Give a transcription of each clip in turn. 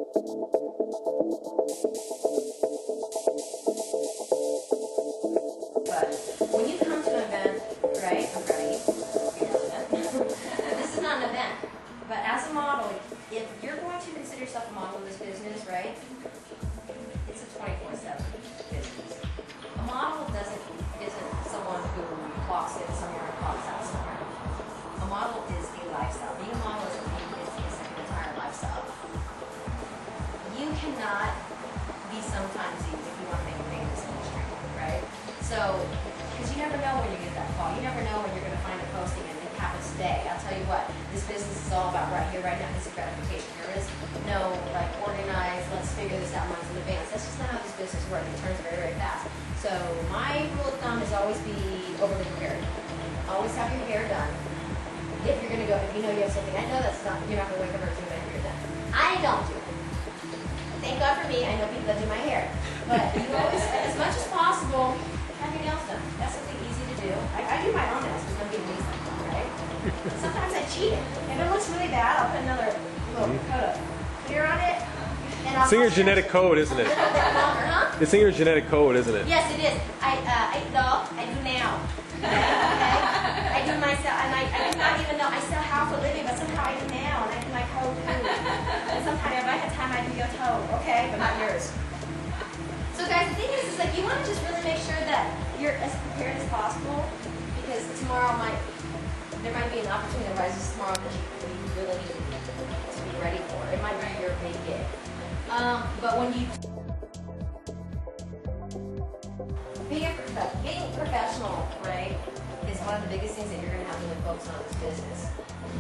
But when you come to an event, right, I'm proud of you, this is not an event, but as a model, if you're going to consider yourself a model in this business, right, it's a 24/7 business. A model isn't someone who clocks in somewhere and clocks out somewhere. A model is a lifestyle. Being a model is an entire lifestyle. You cannot be sometimes if you want to make a name in this industry, right? So, because you never know when you get that call. You never know when you're going to find a posting and it happens today. I'll tell you what, this business is all about right here, right now, instant gratification. There is no, like, organized, let's figure this out months in advance. That's just not how this business works. It turns very, very fast. So, my rule of thumb is always be overly prepared. Always have your hair done. If you're going to go, if you know you have something, I know that's not, you're not going to wake up every single day and you're done. I don't do it. Thank God for me, I know people that do my hair. But you always, as much as possible, have your nails done. That's something easy to do. I do my own nails because I'm getting these done, right? Sometimes I cheat it. If it looks really bad, I'll put another little coat of clear on it. And I'll It's in your genetic code, isn't it? Huh? It's in your genetic code, isn't it? Yes, it is. I do now. Okay? I do myself, and I do not even know. I sell how for a living, but somehow I do now, and I do my code too. And sometimes if I have time, I do your toe, okay? But not yours. So guys, the thing is like you want to just really make sure that you're as prepared as possible, because tomorrow there might be an opportunity that arises tomorrow that you really need to be ready for. It might be your big gig. But when you being professional, right, is one of the biggest things that you're going to have to really focus on in this business.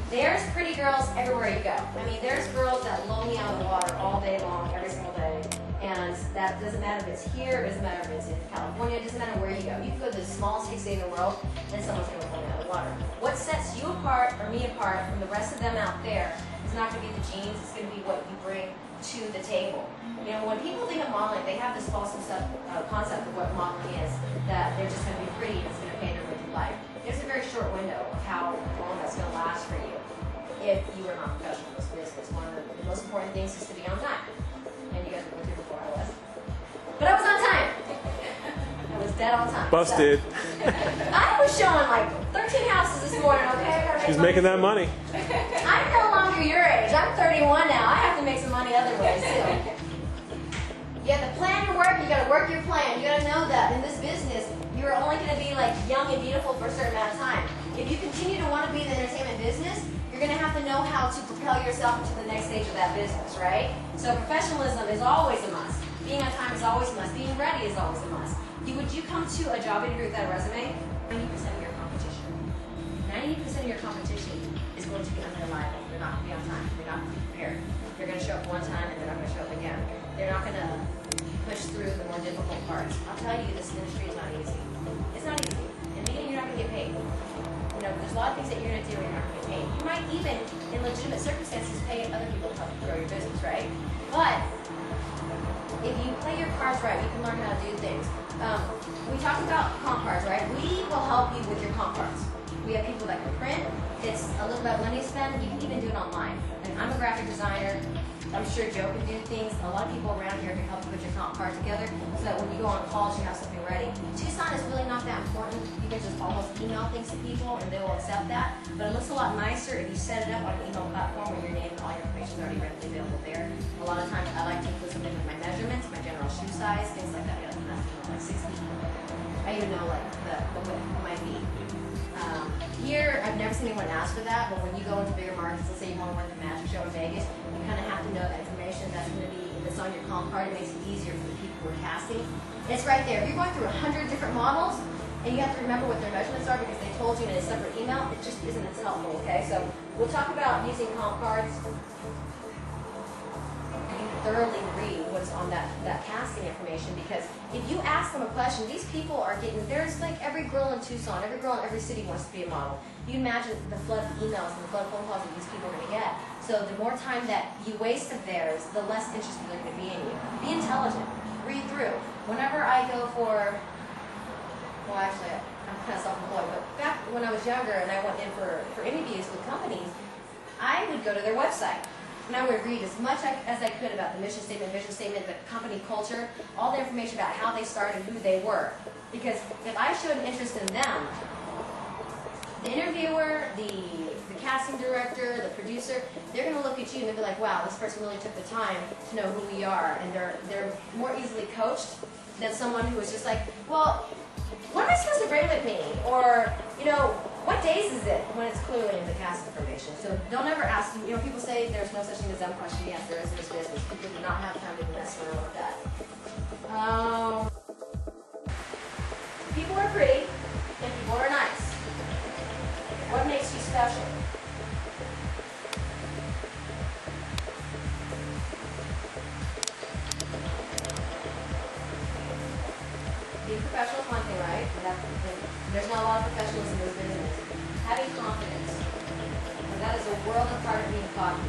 There's pretty girls everywhere you go. I mean, there's girls that blow me out of the water all day long, every single day. And that doesn't matter if it's here, it doesn't matter if it's in California, it doesn't matter where you go. You can go to the smallest big city in the world, and someone's going to blow me out of the water. What sets you apart, or me apart, from the rest of them out there is not going to be the genes, it's going to be what you bring to the table. You know, when people think of modeling, they have this false concept of what modeling is, that they're just going to be pretty and it's going to pay their way through life. There's a very short window of how long that's going to last for you if you are not professional in this business. One of the most important things is to be on time. And you guys were with me before I was. But I was on time. I was dead on time. Busted. So, I was showing like 13 houses this morning, okay? She's making that money. I'm no longer your age. I'm 31 now. I have to make some money other ways too. You have to plan your work, you gotta work your plan. You gotta know that in this business, you're only gonna be like young and beautiful for a certain amount of time. If you continue to want to be in the entertainment business, you're gonna have to know how to propel yourself into the next stage of that business, right? So professionalism is always a must. Being on time is always a must. Being ready is always a must. Would you come to a job interview with that resume? 90% of your competition. 90% of your competition is going to be unreliable. They're not gonna be on time. They're not gonna be prepared. They're gonna show up one time and they're not gonna show up again. They're not gonna push through the more difficult parts. I'll tell you, this industry is not easy. It's not easy. In the beginning, you're not going to get paid. You know, there's a lot of things that you're going to do and you're not going to get paid. You might even, in legitimate circumstances, pay other people to help you grow your business, right? But if you play your cards right, you can learn how to do things. We talked about comp cards, right? We will help you with your comp cards. We have people that can print. It's a little bit of money to spend. You can even do it online. And I'm a graphic designer. I'm sure Joe can do things. A lot of people around here can help you put your comp card together so that when you go on calls, you have something ready. Tucson is really not that important. You can just almost email things to people and they will accept that. But it looks a lot nicer if you set it up on an email platform where your name and all your information is already readily available there. A lot of times I like to include something with my measurements, my general shoe size, things like that. Like 6 feet. I even know like the width of my feet. Here, I've never seen anyone ask for that, but when you go into bigger markets, let's say you want to work the Magic Show in Vegas, you kind of have to know that information. That's going to be, if it's on your comp card, it makes it easier for the people who are casting. It's right there. If you're going through 100 different models, and you have to remember what their measurements are because they told you in a separate email, it just isn't as helpful, okay? So we'll talk about using comp cards. Thoroughly read what's on that casting information, because if you ask them a question, these people are getting, there's like every girl in Tucson, every girl in every city wants to be a model. You imagine the flood of emails and the flood of phone calls that these people are going to get. So the more time that you waste of theirs, the less interested they're going to be in you. Be intelligent. Read through. Whenever I go for, well actually I'm kind of self-employed, but back when I was younger and I went in for interviews with companies, I would go to their website. and I would read as much as I could about the mission statement, vision statement, the company culture, all the information about how they started, who they were. Because if I showed an interest in them, the interviewer, the casting director, the producer, they're going to look at you and they'll be like, wow, this person really took the time to know who we are, and they're more easily coached than someone who is just like, well, what am I supposed to bring with me? Or, you know, what days is it, when it's clearly in the cast information. So don't ever ask, you know, people say there's no such thing as dumb question. Yes, there is in this business. People do not have time to mess around with that. People are pretty and people are nice. What makes you special? Being professional is one thing, right? There's not a lot of professionalism in this business. Having confidence. And that is a world apart of being cocky.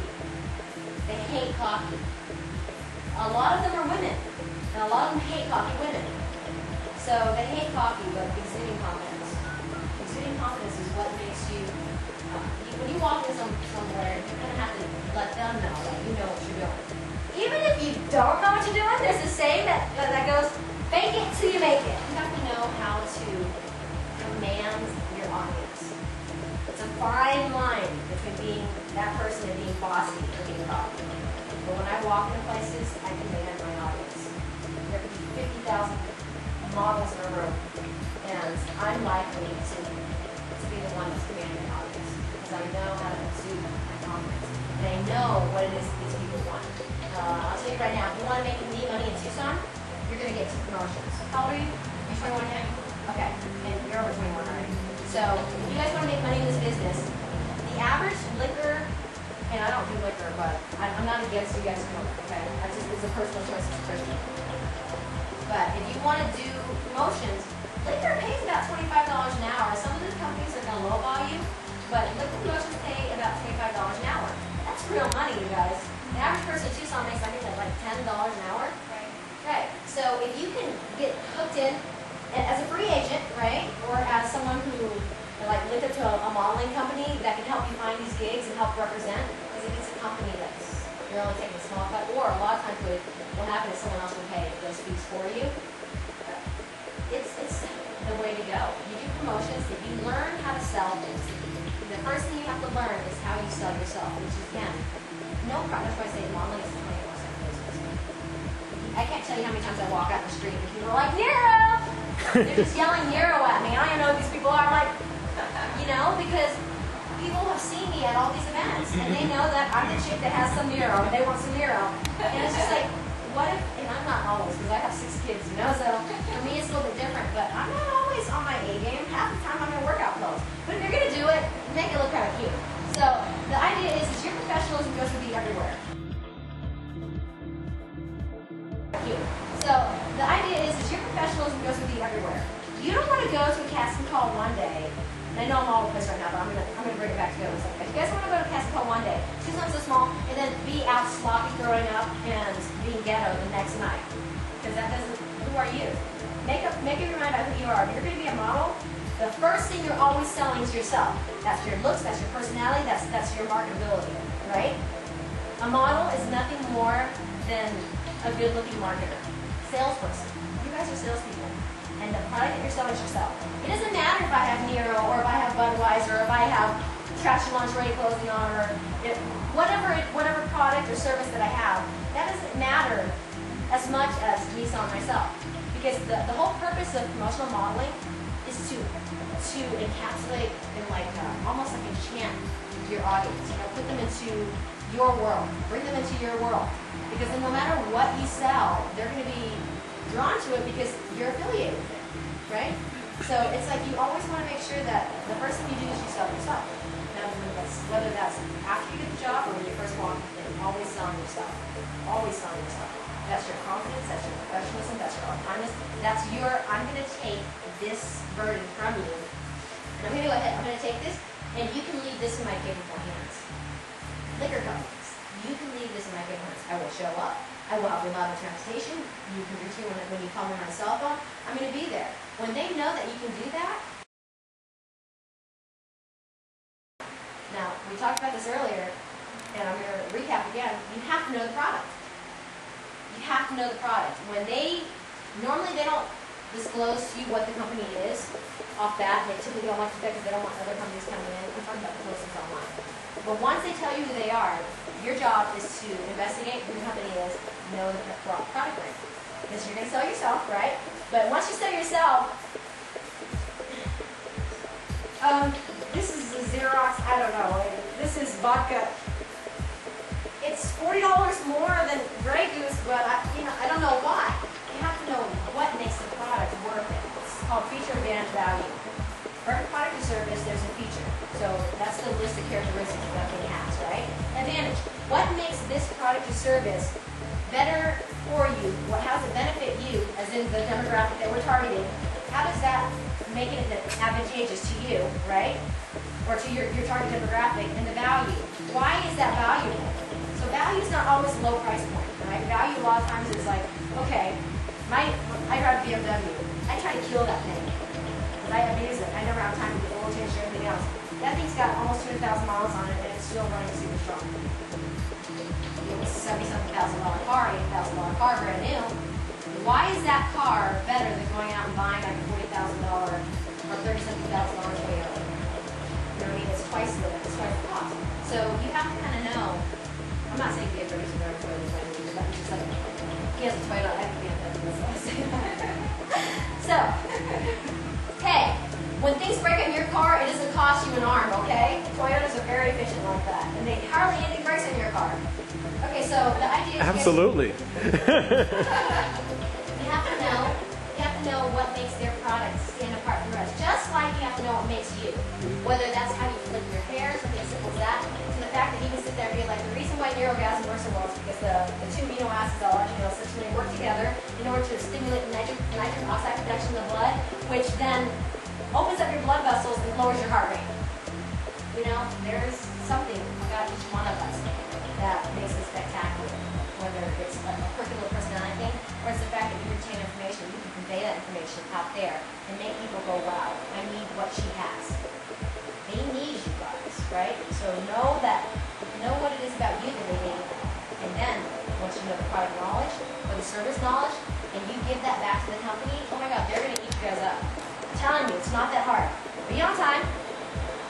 They hate cocky. A lot of them are women. And a lot of them hate cocky women. So they hate cocky, but exuding confidence. Exuding confidence is what makes you, when you walk in somewhere, you're going to have to let them know that you know what you're doing. Even if you don't know what you're doing, there's a saying that goes, fake it till you make it. You have to know how to command your audience. It's a fine line between being that person and being bossy or being cocky. But when I walk into places, I command my audience. There could be 50,000 models in a room, and I'm likely to be the one that's commanding the audience because I know how to exude my confidence, and I know what it is that these people want. I'll tell you right now, if you want to make me money in Tucson, you're going to get 2 promotions. How old are you? You're 21 yet? Okay, and you're over 21 already. So if you guys want to make money in this business, the average liquor, and I don't do liquor, but I'm not against you guys smoking, okay? That's just, it's a personal choice as a Christian. But if you want to do promotions, liquor pays about $25 an hour. Some of the companies are going to lowball you, but liquor promotions pay about $25 an hour. That's real money, you guys. The average person in Tucson makes, I think, like $10 an hour. Right. So if you can get hooked in as a free agent, right, or as someone who like linked up to a modeling company that can help you find these gigs and help represent, because if it's a company that's you're only taking a small cut, or a lot of times what will happen is someone else will pay those fees for you. It's the way to go. You do promotions. If you learn how to sell things, the first thing you have to learn is how you sell yourself, which you can. No problem. That's why I say modeling is 24/7 business. I can't tell you how many times I walk out the street and people are like, Nero! They're just yelling Nero at me. I don't even know who these people are. I'm like, you know, because people have seen me at all these events and they know that I'm the chick that has some Nero and they want some Nero. And it's just like, what if, and I'm not always, because I have 6 kids, you know, so for me it's a little bit different, but I'm not always on my A game. Half the time I'm in workout clothes. But if you're going to do it, make it look kind of cute. So the idea is your professionalism goes with you everywhere. So the idea is your professionalism goes with you everywhere. You don't want to go to a casting call one day, and I know I'm all over the place right now, but I'm gonna bring it back together in a second. If you guys want to go to a casting call one day, choose something so small, and then be out sloppy throwing up and being ghetto the next night, because that doesn't. Who are you? Make up your mind about who you are. If you're going to be a model, the first thing you're always selling is yourself. That's your looks, that's your personality, that's your marketability, right? A model is nothing more than a good-looking marketer. Salesperson. You guys are salespeople. And the product that you're selling is yourself. It doesn't matter if I have Nero, or if I have Budweiser, or if I have Trash and Lingerie clothing on, or whatever product or service that I have. That doesn't matter as much as me selling myself. Because the whole purpose of promotional modeling is to encapsulate and almost like enchant your audience. You know, put them into your world. Bring them into your world. Because then no matter what you sell, they're going to be drawn to it because you're affiliated with it, right? So it's like you always want to make sure that the first thing you do is you sell yourself. Now, whether that's after you get the job or when you first walk in, always selling yourself. Always selling yourself. That's your confidence, that's your professionalism, that's your autonomous, that's your, I'm going to take this burden from you, and I'm going to go ahead, I'm going to take this, and you can leave this in my capable hands. Liquor companies, you can leave this in my capable hands. I will show up, I will have reliable transportation, you can reach me when you call me on my cell phone, I'm going to be there. When they know that you can do that, now, we talked about this earlier, and I'm going to recap again, you have to know the product. You have to know the product. Normally they don't disclose to you what the company is off that. They typically don't like to do that because they don't want other companies coming in. I'm talking about the postings online. But once they tell you who they are, your job is to investigate who the company is, know the product brand. Because you're going to sell yourself, right? But once you sell yourself, this is a Xerox, I don't know, this is vodka. It's $40 more than Grey Goose, but I don't know why. You have to know what makes the product worth it. It's called feature, advantage, value. For every product or service, there's a feature. So that's the list of characteristics that thing has, right? Advantage. What makes this product or service better for you? How does it benefit you, as in the demographic that we're targeting? How does that make it advantageous to you, right? Or to your target demographic? And the value. Why is that valuable? So value is not always a low price point, right? Value a lot of times is like, okay, I drive a BMW. I try to kill that thing. I abuse it. I never have time to get oil change or anything else. That thing's got almost 200,000 miles on it, and it's still running super strong. It's a $70-something thousand car, $80,000 car, brand new. Why is that car better than going out and buying like a $40,000 or $30-something thousand Toyota? You know what I mean? It's twice the cost. So you have to kind of know. I'm not saying be a $30,000 Toyota, but I'm just like, he has a Toyota, I have to be a So, hey, when things break on your car, it doesn't cost you an arm, okay? Toyotas are very efficient like that, and they hardly anything breaks on your car. Okay, so the idea is Absolutely. you have to know what makes their product stand apart from the rest. Just like you have to know what makes you. Whether that's how you flip your hair, something as simple as that, to the fact that you can sit there and be like, the reason why neurogasm works so well is because the two amino acids, essentially work together in order to stimulate nitric oxide production in the blood, which then opens up your blood vessels and lowers your heart rate. You know, there's something about each one of us that makes it spectacular. Whether it's a particular personality thing, or it's the fact that you retain information, you can convey that information out there and make people go, wow, I need what she has. They need you guys, right? So know what it is about you that they need. And then, once you know the product knowledge or the service knowledge, and you give that back to the company, oh my God, they're going to eat you guys up. I'm telling you, it's not that hard. Be on time.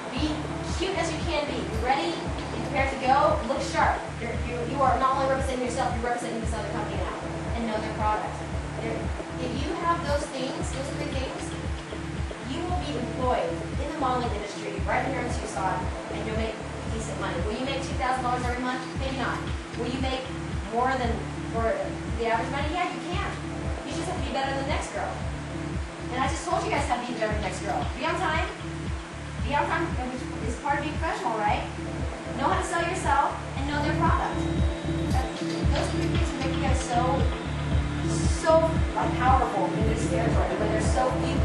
Be cute as you can be. You're ready. You're prepared to go. Look sharp. You are not only representing yourself, you're representing this other company now. And know their product. If you have those things, those three things, you will be employed in the modeling industry right here in Tucson, and you'll make decent money. Will you make $2,000 every month? Maybe not. Will you make more than for the average money? Yeah, you can. You just have to be better than the next girl. And I just told you guys how to be better than the next girl. Be on time. Be on time, which is part of being professional, right? Know how to sell yourself and know their product. Those three things make you guys so like, powerful in this territory, where there's so few